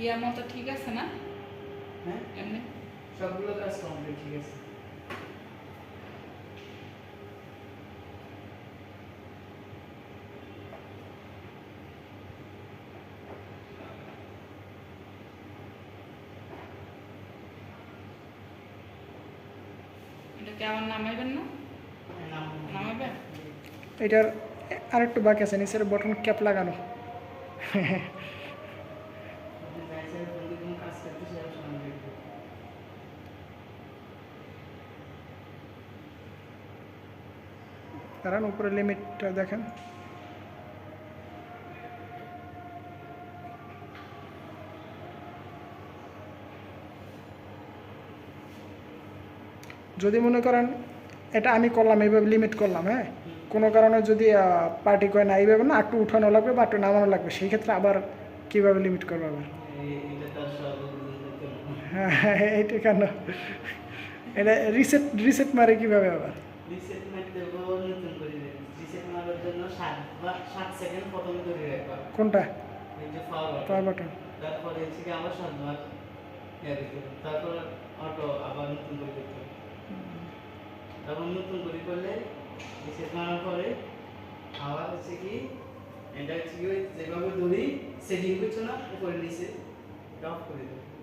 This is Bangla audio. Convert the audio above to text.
ইয়ার মতো ঠিক আছে না? হ্যাঁ এমনি সবগুলো কাজ কমপ্লিট ঠিক আছে। এটা কি আবার নামাইবেন না? নামাইবেন? এটার আরেকটু বাকি আছে, নিচের বটন ক্যাপ লাগানো। কারণ উপরে লিমিটটা দেখেন। যদি মনে করেন এটা আমি করলাম এইভাবে লিমিট করলাম, হ্যাঁ, কোনো কারণে যদি পার্টি কয় না এইভাবে না একটু উঠানো লাগবে বা একটু নামানো লাগবে, সেই ক্ষেত্রে আবার কীভাবে লিমিট করবে আবার? হ্যাঁ, এইটা কেন এটা রিসেট মারে কীভাবে আবার? রিসেট মারতে নতুন করে দেবেন। রিসেট মারার জন্য 7 সেকেন্ড প্রথমে ধরে রাখবা। কোনটা? এই যে পাওয়ার পাওয়ার বাটন। তারপরে হচ্ছে কি আবার 7 বার তারপর অটো আবার নতুন করে করতে হবে। তারপর নতুন করে করলে রিসেট মারার পরে আবার হচ্ছে কি এটা হচ্ছে কি যেভাবে ধরি সেটিং করছো না উপরে নিচে অফ করে দেবে।